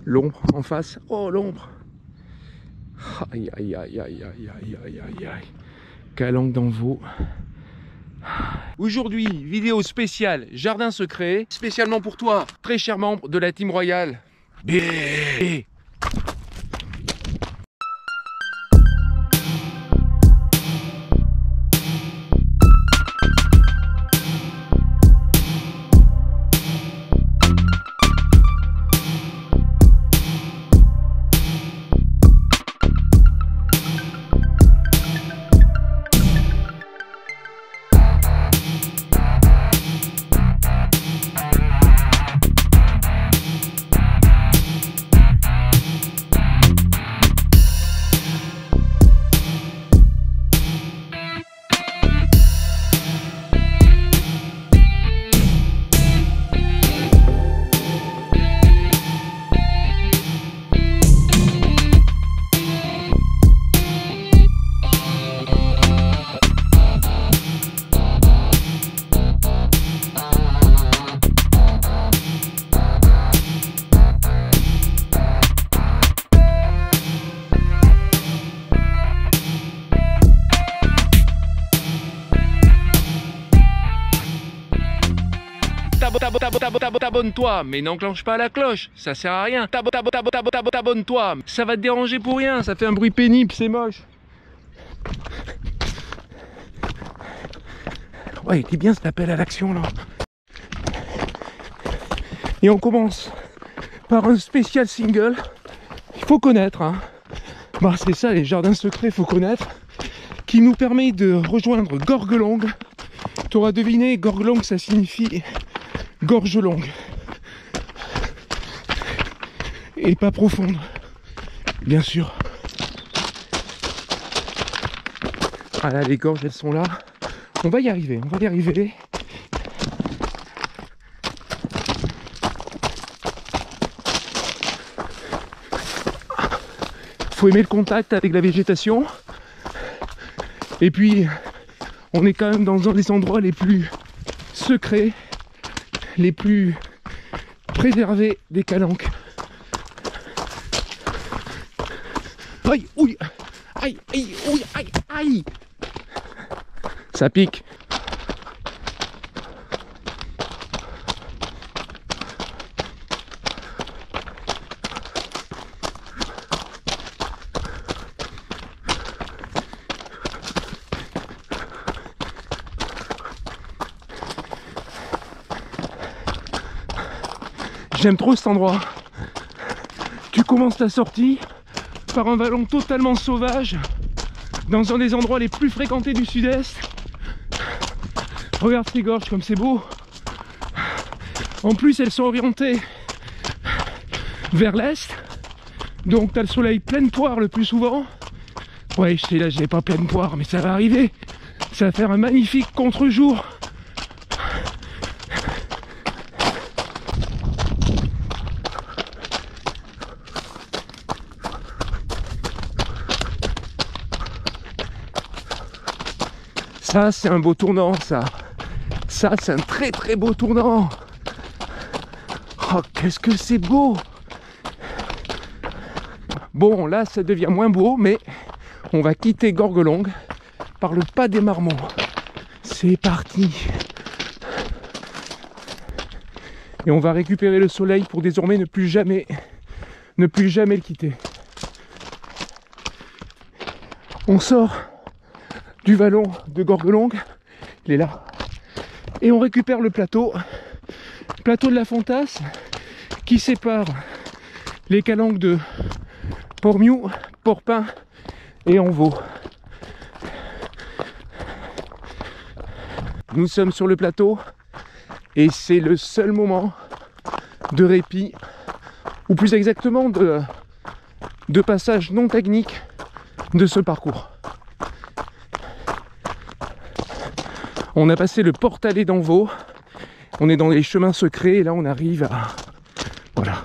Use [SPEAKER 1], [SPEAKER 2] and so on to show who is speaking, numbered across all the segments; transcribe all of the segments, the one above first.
[SPEAKER 1] L'ombre en face. Oh, l'ombre. Aïe, aïe, aïe, aïe, aïe, aïe, aïe, aïe, aïe. Calanque d'Envaux. Aujourd'hui, vidéo spéciale Jardin Secret. Spécialement pour toi, très cher membre de la Team Royale. B. T'abonne-toi, mais n'enclenche pas la cloche, ça sert à rien. T'abonne-toi, ça va te déranger pour rien, ça fait un bruit pénible, c'est moche. Ouais, il est bien cet appel à l'action là. Et on commence par un spécial single. Il faut connaître, hein. Bah, c'est ça les jardins secrets, faut connaître. Qui nous permet de rejoindre Gorge Longue. Tu auras deviné, Gorge Longue ça signifie gorge longue et pas profonde, bien sûr. Ah là, les gorges elles sont là. On va y arriver, on va y arriver. Faut aimer le contact avec la végétation. Et puis on est quand même dans un des endroits les plus secrets, les plus préservés des Calanques. Aïe, ouille, aïe, aïe, ouille, aïe, aïe. Ça pique. J'aime trop cet endroit. Tu commences ta sortie par un vallon totalement sauvage dans un des endroits les plus fréquentés du sud-est. Regarde ces gorges comme c'est beau. En plus elles sont orientées vers l'est, donc tu as le soleil pleine poire le plus souvent. Ouais, je sais, là j'ai pas pleine poire, mais ça va arriver. Ça va faire un magnifique contre-jour. Ça c'est un beau tournant, ça. Ça c'est un très très beau tournant. Oh, qu'est-ce que c'est beau. Bon, là ça devient moins beau, mais on va quitter Gorge Longue par le pas des Marmots. C'est parti. Et on va récupérer le soleil pour désormais ne plus jamais le quitter. On sort du vallon de Gorge Longue, il est là, et on récupère le plateau de la Fontasse qui sépare les Calanques de Port-Miou, Port-Pin et Envaux. Nous sommes sur le plateau et c'est le seul moment de répit, ou plus exactement de passage non technique de ce parcours. On a passé le portalet d'Envaux, on est dans les chemins secrets et là on arrive à... Voilà.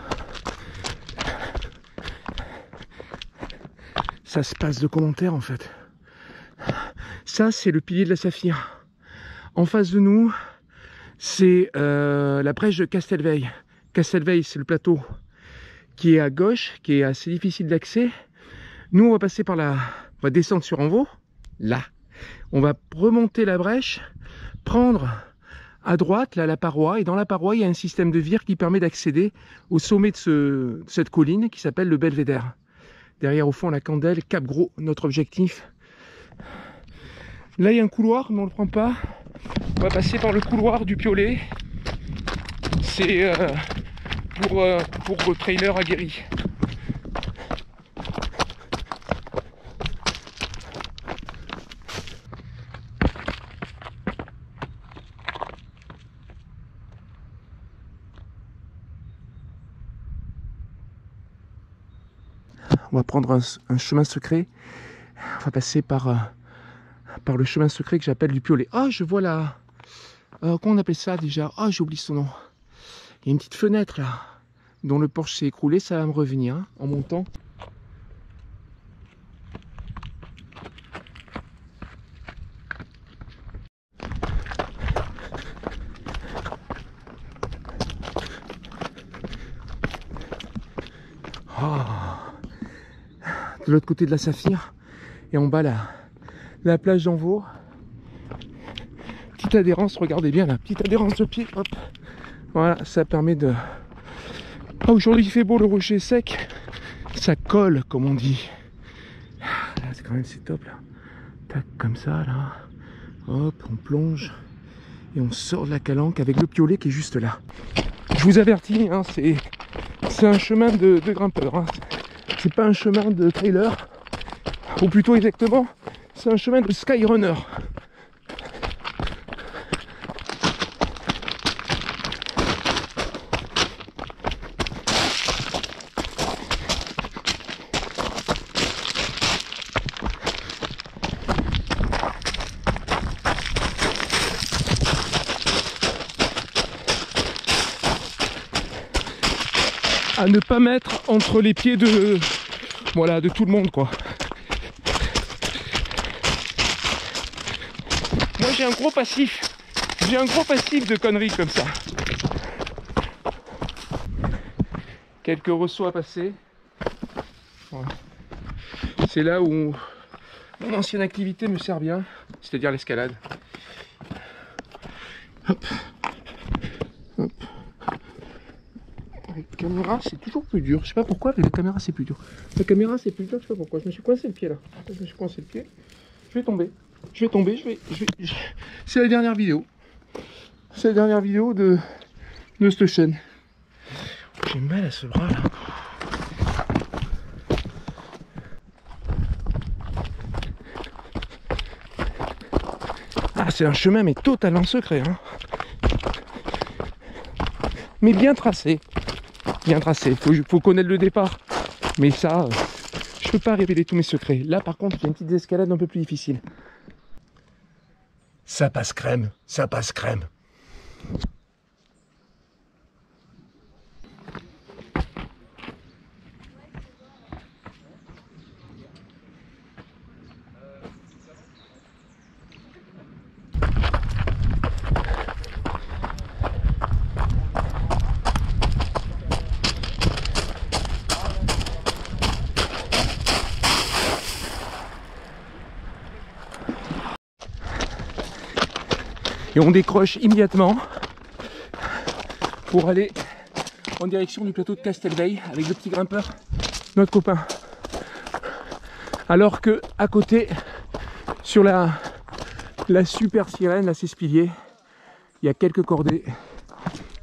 [SPEAKER 1] Ça se passe de commentaires en fait. Ça c'est le pilier de la Saphir. En face de nous, c'est la brèche de Castelveille. Castelveille, c'est le plateau qui est à gauche, qui est assez difficile d'accès. Nous, on va passer par la... On va descendre sur Envaux, là. On va remonter la brèche, prendre à droite, là, la paroi. Et dans la paroi, il y a un système de vire qui permet d'accéder au sommet de cette colline qui s'appelle le Belvédère. Derrière, au fond, la Candelle, Cap Gros, notre objectif. Là, il y a un couloir, mais on ne le prend pas. On va passer par le couloir du Piolet. C'est pour trailer aguerri. On va prendre un chemin secret. On va passer par le chemin secret que j'appelle du Piolet. Ah, je vois là. Comment on appelle ça déjà? Ah, j'ai oublié son nom. Il y a une petite fenêtre là, dont le porche s'est écroulé. Ça va me revenir hein, en montant. Oh. De l'autre côté de la Saphir. Et en bas la plage d'Envaux. Petite adhérence, regardez bien la petite adhérence de pied. Hop. Voilà, ça permet de... Ah, aujourd'hui il fait beau, le rocher est sec. Ça colle comme on dit. Là c'est quand même c'est top là. Tac, comme ça là. Hop, on plonge. Et on sort de la calanque avec le Piolet qui est juste là. Je vous avertis, hein, c'est un chemin de grimpeur. Hein. C'est pas un chemin de trailer. Ou plutôt exactement, c'est un chemin de skyrunner. À ne pas mettre entre les pieds de tout le monde quoi. Moi j'ai un gros passif de conneries comme ça. Quelques ressauts à passer. Voilà. C'est là où mon ancienne activité me sert bien, c'est-à-dire l'escalade. Hop. Hop. Avec la caméra c'est toujours plus dur, je sais pas pourquoi, avec la caméra c'est plus dur. La caméra c'est plus dur, je sais pas pourquoi, je me suis coincé le pied là. Je me suis coincé le pied, je vais tomber. C'est la dernière vidéo. C'est la dernière vidéo de cette chaîne. J'ai mal à ce bras là. Ah, c'est un chemin mais totalement secret. Hein. Mais bien tracé. Bien tracé. Faut connaître le départ. Mais ça, je peux pas révéler tous mes secrets. Là par contre, il y a une petite escalade un peu plus difficile. Ça passe crème, ça passe crème. Et on décroche immédiatement pour aller en direction du plateau de Castelveille avec le petit grimpeur, notre copain. Alors que à côté, sur la super sirène, là c'est ce pilier, il y a quelques cordées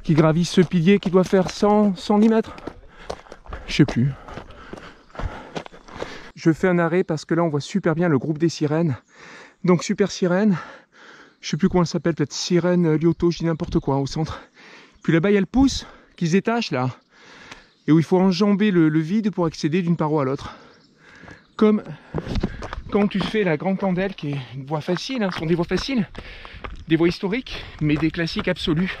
[SPEAKER 1] qui gravissent ce pilier qui doit faire 110 mètres. Je sais plus. Je fais un arrêt parce que là on voit super bien le groupe des sirènes. Donc super sirène. Je sais plus comment elle s'appelle, peut-être sirène Lyoto, je dis n'importe quoi, au centre. Puis là-bas, il y a le pouce qui se détache là. Et où il faut enjamber le vide pour accéder d'une paroi à l'autre. Comme quand tu fais la Grande Candelle, qui est une voie facile, hein, ce sont des voies faciles, des voies historiques, mais des classiques absolus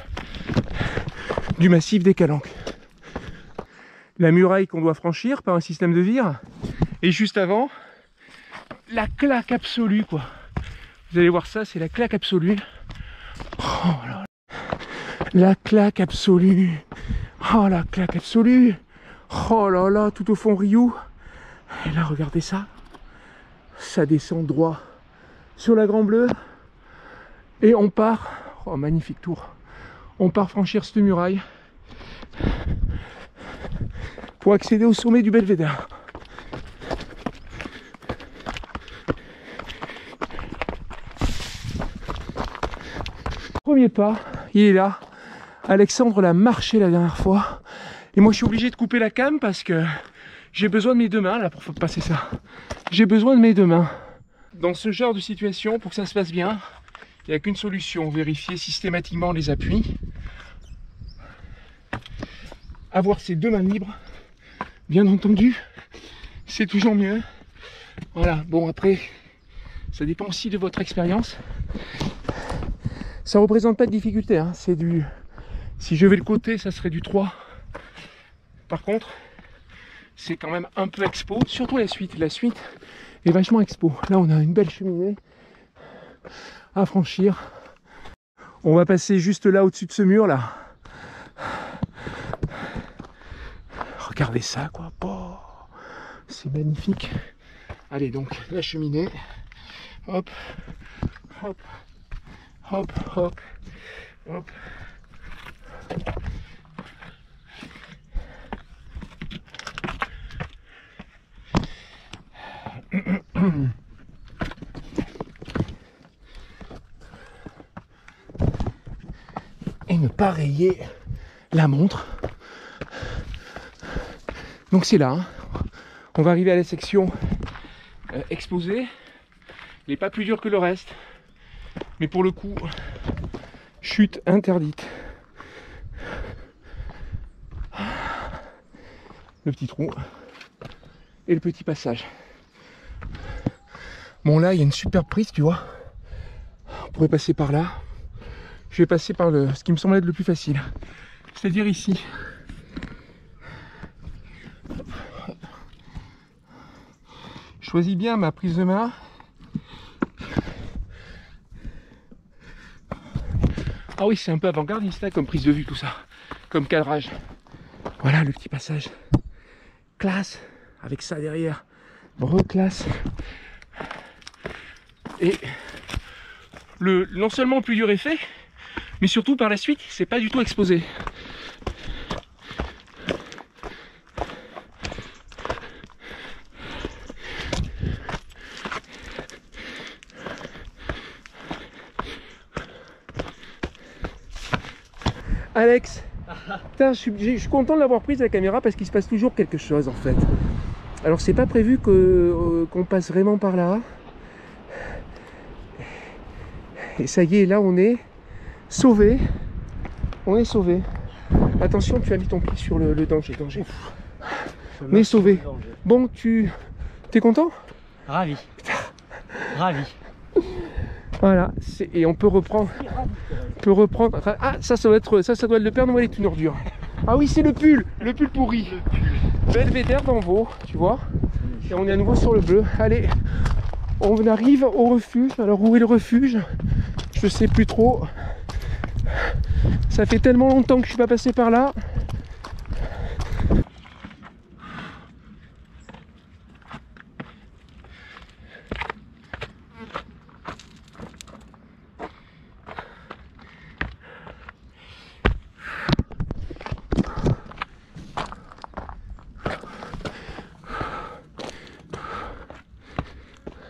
[SPEAKER 1] du massif des Calanques. La muraille qu'on doit franchir par un système de vire. Et juste avant, la claque absolue quoi. Vous allez voir ça, c'est la claque absolue. Oh là là. La claque absolue. Oh la claque absolue. Oh là là, tout au fond Riou. Et là, regardez ça. Ça descend droit sur la Grand Bleu. Et on part. Oh, magnifique tour. On part franchir cette muraille pour accéder au sommet du Belvédère. Premier pas, il est là. Alexandre l'a marché la dernière fois. Et moi je suis obligé de couper la cam parce que j'ai besoin de mes deux mains là pour passer ça. J'ai besoin de mes deux mains. Dans ce genre de situation, pour que ça se passe bien, il n'y a qu'une solution, vérifier systématiquement les appuis. Avoir ses deux mains libres, bien entendu, c'est toujours mieux. Voilà, bon après, ça dépend aussi de votre expérience. Ça ne représente pas de difficulté, hein. C'est du... Si je vais le côté, ça serait du 3. Par contre, c'est quand même un peu expo, surtout la suite. La suite est vachement expo. Là, on a une belle cheminée à franchir. On va passer juste là, au-dessus de ce mur, là. Regardez ça, quoi. Oh, c'est magnifique. Allez, donc, la cheminée. Hop, hop, hop, hop, hop. Et ne pas rayer la montre. Donc c'est là, hein. On va arriver à la section exposée. Il n'est pas plus dur que le reste, mais pour le coup, chute interdite. Le petit trou et le petit passage. Bon là, il y a une superbe prise, tu vois. On pourrait passer par là. Je vais passer par ce qui me semble être le plus facile. C'est-à-dire ici. Je choisis bien ma prise de main. Ah oui, c'est un peu avant-gardiste, hein, comme prise de vue, tout ça. Comme cadrage. Voilà le petit passage. Classe. Avec ça derrière. Reclasse. Et non seulement le plus dur est fait, mais surtout par la suite, c'est pas du tout exposé. Alex, putain, je suis content de l'avoir prise la caméra parce qu'il se passe toujours quelque chose en fait. Alors c'est pas prévu qu'on passe vraiment par là. Et ça y est, là on est sauvé. On est sauvé. Attention, tu as mis ton pied sur le danger. On est sauvé. Bon, t'es content?
[SPEAKER 2] Ravi. Ravi.
[SPEAKER 1] Voilà, et on peut reprendre. Ah, ça doit être le Père Noël est une ordure. Ah oui, c'est le pull pourri. Belvédère d'Envaux, tu vois. Et on est à nouveau sur le bleu. Allez, on arrive au refuge. Alors où est le refuge? Je sais plus trop. Ça fait tellement longtemps que je suis pas passé par là.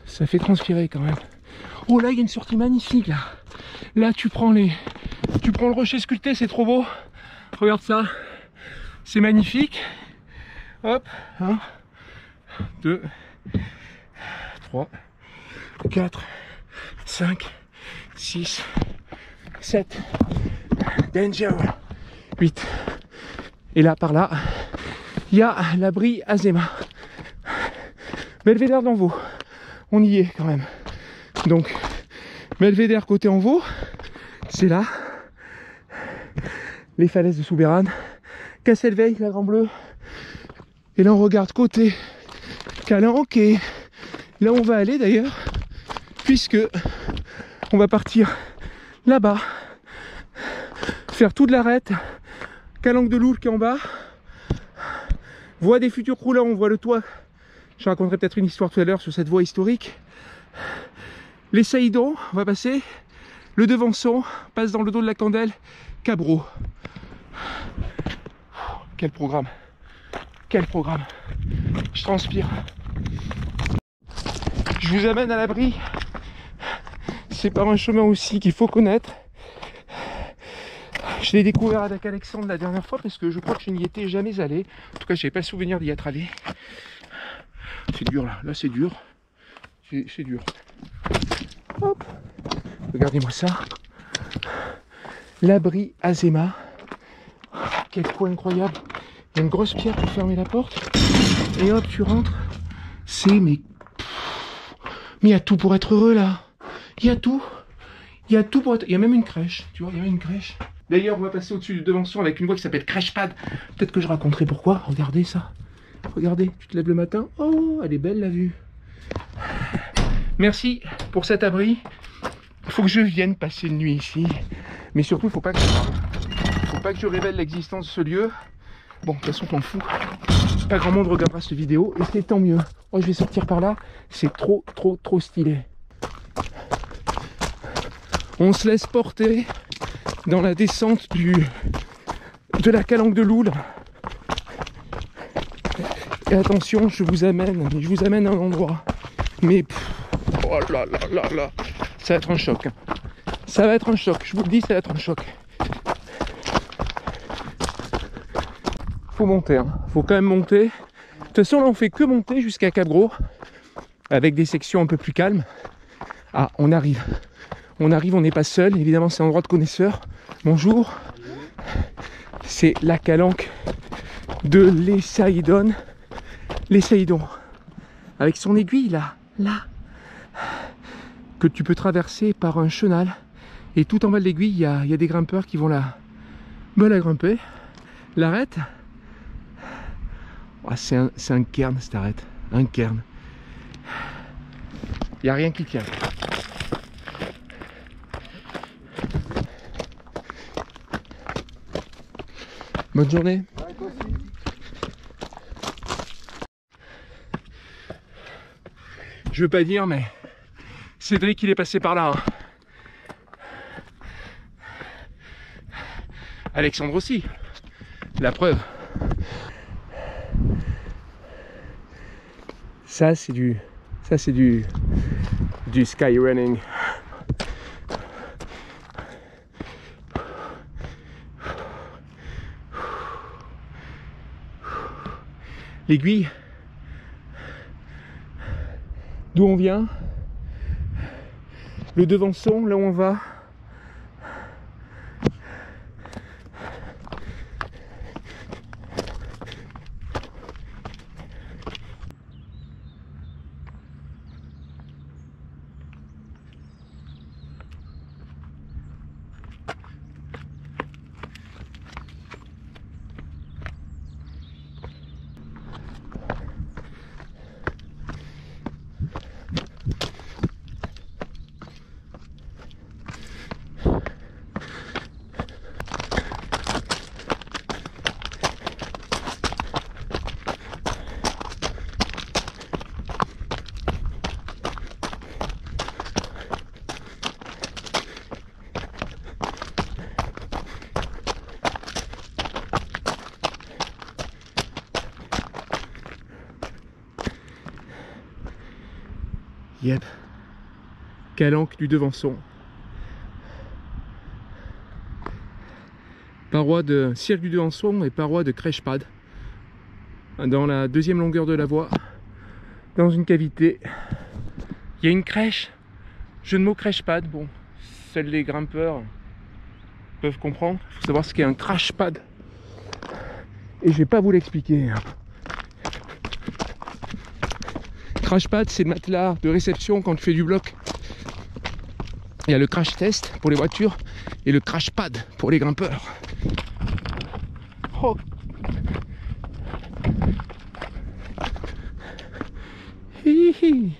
[SPEAKER 1] Ça fait transpirer quand même. Oh là, il y a une sortie magnifique là. Là, tu prends le rocher sculpté, c'est trop beau. Regarde ça. C'est magnifique. Hop. 1, 2, 3, 4, 5, 6, 7. Danger. 8. Et là, par là, il y a l'abri Azéma. Belvédère d'Envaux. On y est quand même. Donc, Belvédère côté Envaux, c'est là. Les falaises de Soubérane, Castelveille, la Grand Bleu. Et là, on regarde côté Calanque. Et là, on va aller d'ailleurs, puisque on va partir là-bas, faire toute l'arête, Calanque de Loul qui est en bas, Voie des futurs roulants, on voit le toit. Je raconterai peut-être une histoire tout à l'heure sur cette voie historique. Les Saïdons, on va passer. Le Devançon passe dans le dos de la Candelle. Cabro. Quel programme. Quel programme. Je transpire. Je vous amène à l'abri. C'est par un chemin aussi qu'il faut connaître. Je l'ai découvert à Dac-Alexandre la dernière fois parce que je crois que je n'y étais jamais allé. En tout cas, je n'avais pas le souvenir d'y être allé. C'est dur là, là c'est dur. C'est dur. Hop. Regardez-moi ça. L'abri Azéma. Quel coin incroyable. Il y a une grosse pierre pour fermer la porte. Et hop, tu rentres. C'est mais il y a tout pour être heureux là. Il y a tout. Il y a tout pour être... Il y a même une crèche. Tu vois, il y a même une crèche. D'ailleurs, on va passer au-dessus du Devançon avec une voie qui s'appelle Crèchepad. Peut-être que je raconterai pourquoi. Regardez ça. Regardez, tu te lèves le matin. Oh, elle est belle la vue. Merci pour cet abri. Il faut que je vienne passer une nuit ici. Mais surtout, il ne faut pas que je révèle l'existence de ce lieu. Bon, de toute façon, t'en fous. Pas grand monde regardera cette vidéo. Et c'est tant mieux. Moi, je vais sortir par là. C'est trop stylé. On se laisse porter dans la descente de la Calanque de Loul. Et attention, je vous amène à un endroit. Mais oh là là là là, ça va être un choc. Hein. Ça va être un choc, je vous le dis, ça va être un choc. Faut monter, hein. Faut quand même monter. De toute façon, là, on fait que monter jusqu'à Cap-Gros, avec des sections un peu plus calmes. Ah, on arrive. On arrive, on n'est pas seul. Évidemment, c'est un endroit de connaisseurs. Bonjour. C'est la Calanque de Les Saïdons. Les Saïdons. Avec son aiguille, là. Que tu peux traverser par un chenal. Et tout en bas de l'aiguille, il y a des grimpeurs qui vont la grimper. L'arête. Oh, c'est un cairn, cette arête. Un cairn. Il n'y a rien qui tient. Bonne journée. Je veux pas dire, mais Cédric, il est passé par là. Hein. Alexandre aussi. La preuve. Ça, c'est du sky running. L'aiguille, d'où on vient, le Devançon, là où on va. Yep. Calanque du Devançon. Paroi de Cirque du Devançon et paroi de Crèchepad. Dans la deuxième longueur de la voie, dans une cavité, il y a une crèche. Jeu de mots Crèchepad. Bon, seuls les grimpeurs peuvent comprendre. Il faut savoir ce qu'est un crashpad. Et je vais pas vous l'expliquer. Crashpad, c'est le matelas de réception quand tu fais du bloc. Il y a le crash test pour les voitures et le crashpad pour les grimpeurs. Oh. Hihi.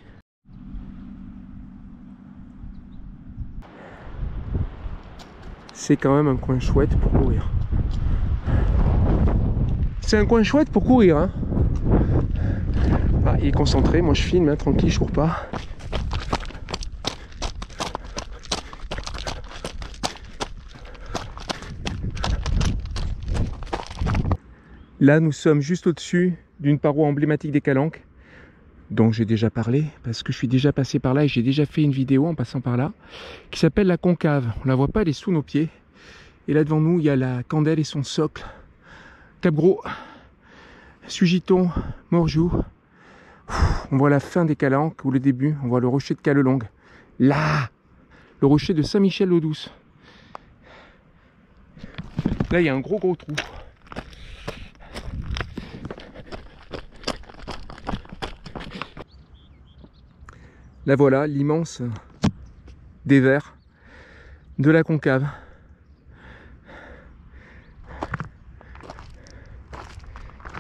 [SPEAKER 1] C'est quand même un coin chouette pour courir. C'est un coin chouette pour courir, hein. Ah, il est concentré, moi je filme, hein, tranquille, je cours pas. Là, nous sommes juste au-dessus d'une paroi emblématique des Calanques, dont j'ai déjà parlé, parce que je suis déjà passé par là et j'ai déjà fait une vidéo en passant par là, qui s'appelle la Concave. On la voit pas, elle est sous nos pieds. Et là devant nous, il y a la Candelle et son socle. Cap-Gros, Sugiton, Morjou. On voit la fin des Calanques, ou le début. On voit le rocher de Calelongue. Là, le rocher de Saint-Michel-l'Eau-Douce. Là, il y a un gros trou. Là voilà l'immense dévers de la Concave.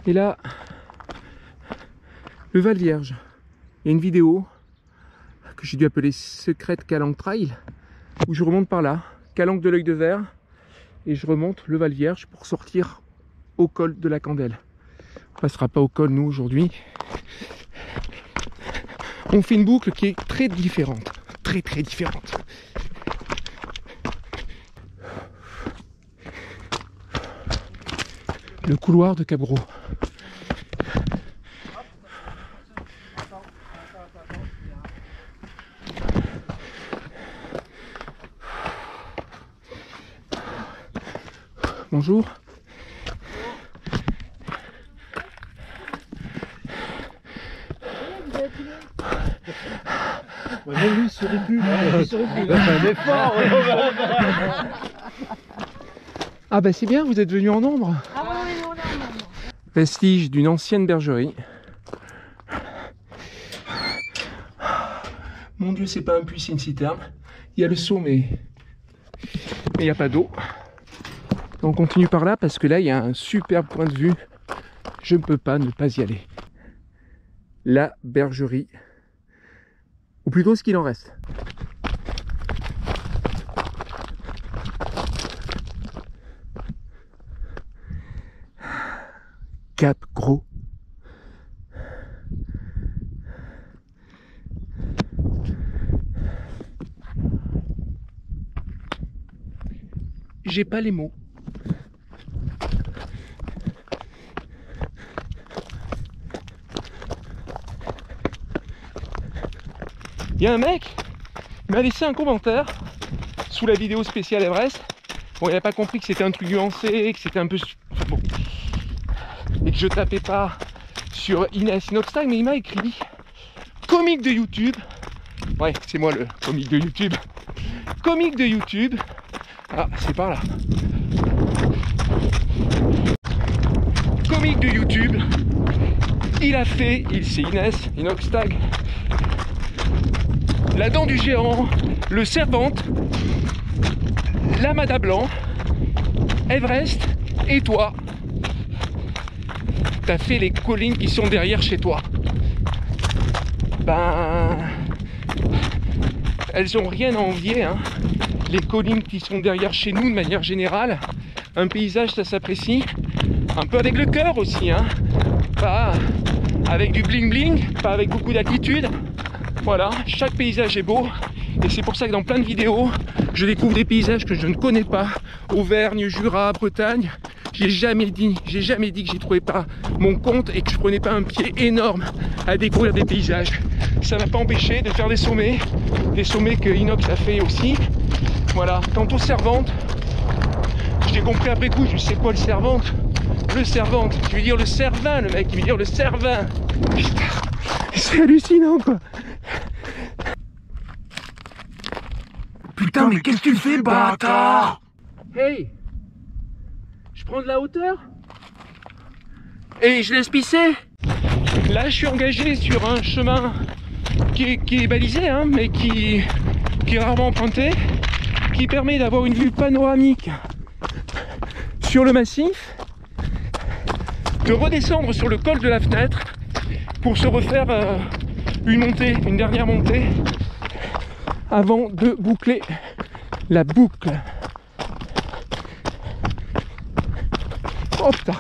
[SPEAKER 1] Et là, le Val Vierge. Il y a une vidéo que j'ai dû appeler Secrète Calanque Trail, où je remonte par là, Calanque de l'Œil de Verre, et je remonte le Val Vierge pour sortir au col de la Candelle. On ne passera pas au col nous aujourd'hui. On fait une boucle qui est très différente, très différente. Le couloir de Cap-Gros. Bonjour.
[SPEAKER 2] Même lui, il sourit plus. Il sourit plus. Un effort.
[SPEAKER 1] Ah bah c'est bien, vous êtes venu en nombre.
[SPEAKER 3] Ah oui, on est en nombre.
[SPEAKER 1] Vestige d'une ancienne bergerie. Mon Dieu, c'est pas un puits, c'est une citerne. Il y a le seau, mais il n'y a pas d'eau. Donc on continue par là parce que là, il y a un super point de vue. Je ne peux pas ne pas y aller. La bergerie. Ou plutôt ce qu'il en reste. Cap-Gros. J'ai pas les mots. Il y a un mec qui m'a laissé un commentaire sous la vidéo spéciale Everest. Bon, il n'a pas compris que c'était un truc nuancé, que c'était un peu... Enfin, bon. Et que je tapais pas sur Inès Inoxtag, mais il m'a écrit comique de YouTube. Ouais, c'est moi le comique de YouTube. Comique de YouTube. Ah, c'est par là. Comique de YouTube. C'est Inès Inoxtag. La dent du géant, le Servante, la Mada Blanc, Everest et toi. T'as fait les collines qui sont derrière chez toi. Ben, elles ont rien à envier, hein. Les collines qui sont derrière chez nous de manière générale. Un paysage, ça s'apprécie. Un peu avec le cœur aussi, hein. Pas avec du bling bling, pas avec beaucoup d'attitude. Voilà, chaque paysage est beau. Et c'est pour ça que dans plein de vidéos, je découvre des paysages que je ne connais pas. Auvergne, Jura, Bretagne. J'ai jamais dit que j'y trouvais pas mon compte et que je prenais pas un pied énorme à découvrir des paysages. Ça m'a pas empêché de faire des sommets que Inox a fait aussi. Voilà, quant aux Servantes, j'ai compris après coup, je sais quoi le Servante. Le Servante, tu veux dire le Cervin, le mec, il veut dire le Cervin. Putain, c'est hallucinant quoi.
[SPEAKER 4] Putain, mais qu'est-ce que tu fais, bâtard?
[SPEAKER 1] Hey, je prends de la hauteur et je laisse pisser. Là, je suis engagé sur un chemin qui est balisé, hein, mais qui est rarement emprunté, qui permet d'avoir une vue panoramique sur le massif, de redescendre sur le col de la Fenêtre pour se refaire une dernière montée avant de boucler la boucle. Oh putain,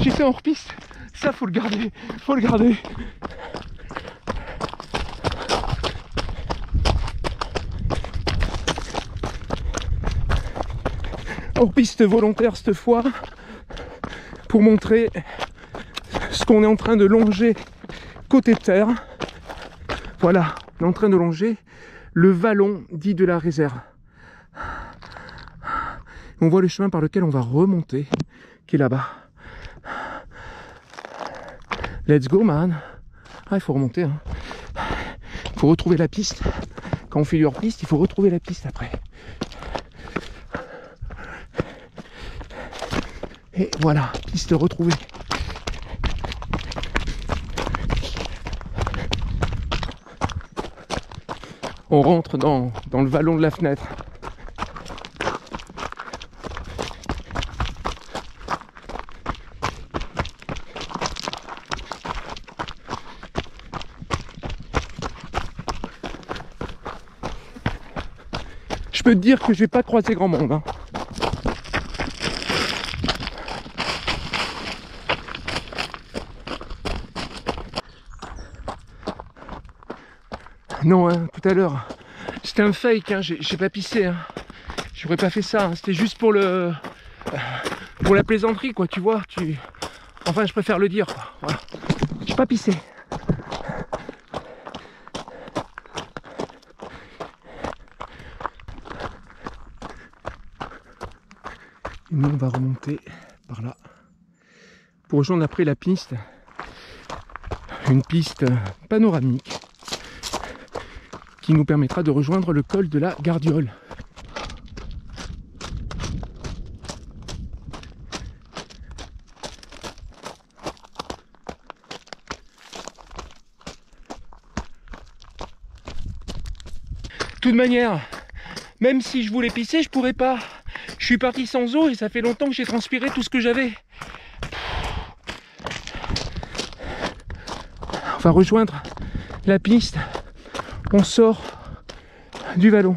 [SPEAKER 1] j'étais hors piste, ça faut le garder, hors piste volontaire cette fois pour montrer ce qu'on est en train de longer côté terre. Voilà, on est en train de longer le vallon dit de la réserve. On voit le chemin par lequel on va remonter, qui est là-bas. Let's go, man. Ah, il faut remonter. Hein. Il faut retrouver la piste. Quand on fait du hors-piste, il faut retrouver la piste après. Et voilà, piste retrouvée. On rentre dans le vallon de la fenêtre. Je peux te dire que je vais pas croiser grand monde. Hein. Non, hein, tout à l'heure, c'était un fake, hein, j'ai pas pissé. Hein. J'aurais pas fait ça, hein. C'était juste pour la plaisanterie, quoi, tu vois. Enfin, je préfère le dire, quoi. Voilà. J'ai pas pissé. Et nous, on va remonter par là pour rejoindre après la piste, une piste panoramique qui nous permettra de rejoindre le col de la Gardiole. De toute manière, même si je voulais pisser, je pourrais pas. Je suis parti sans eau et ça fait longtemps que j'ai transpiré tout ce que j'avais. On va rejoindre la piste. On sort du vallon.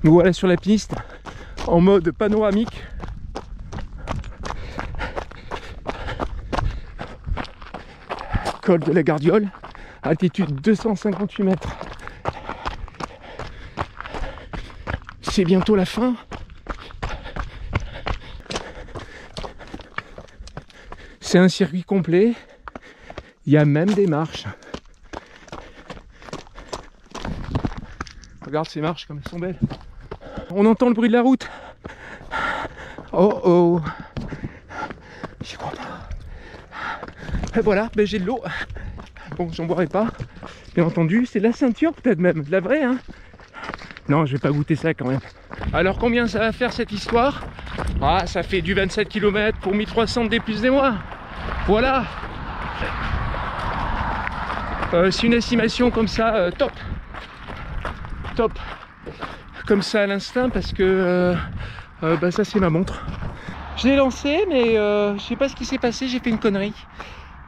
[SPEAKER 1] Nous voilà sur la piste en mode panoramique. Col de la Gardiole, altitude 258 mètres. C'est bientôt la fin. C'est un circuit complet. Il y a même des marches. Regarde ces marches comme elles sont belles. On entend le bruit de la route. Oh oh. J'y crois pas. Et voilà, ben j'ai de l'eau. Bon, j'en boirai pas. Bien entendu, c'est de la ceinture peut-être même. De la vraie, hein. Non, je vais pas goûter ça quand même. Alors combien ça va faire cette histoire? Ah, ça fait du 27 km pour 1300 D plus des mois. Voilà. C'est une estimation comme ça, top. Top. Comme ça à l'instinct parce que bah ça c'est ma montre. Je l'ai lancé mais je sais pas ce qui s'est passé, j'ai fait une connerie.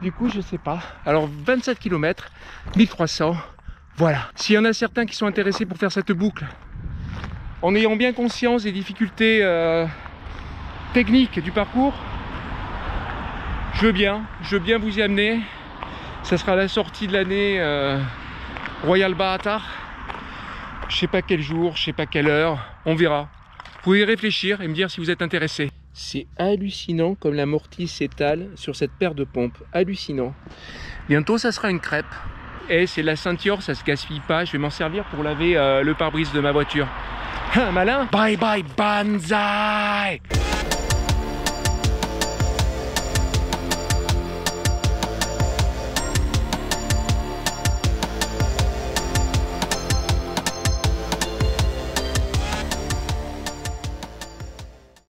[SPEAKER 1] Du coup je sais pas. Alors 27 km, 1300, voilà. S'il y en a certains qui sont intéressés pour faire cette boucle, en ayant bien conscience des difficultés techniques du parcours, je veux bien vous y amener. Ça sera la sortie de l'année Royal Baatar. Je sais pas quel jour, je sais pas quelle heure, on verra. Vous pouvez y réfléchir et me dire si vous êtes intéressé. C'est hallucinant comme l'amorti s'étale sur cette paire de pompes. Hallucinant. Bientôt ça sera une crêpe. Et c'est la ceinture, ça se gaspille pas. Je vais m'en servir pour laver le pare-brise de ma voiture. Malin.
[SPEAKER 4] Bye bye banzai.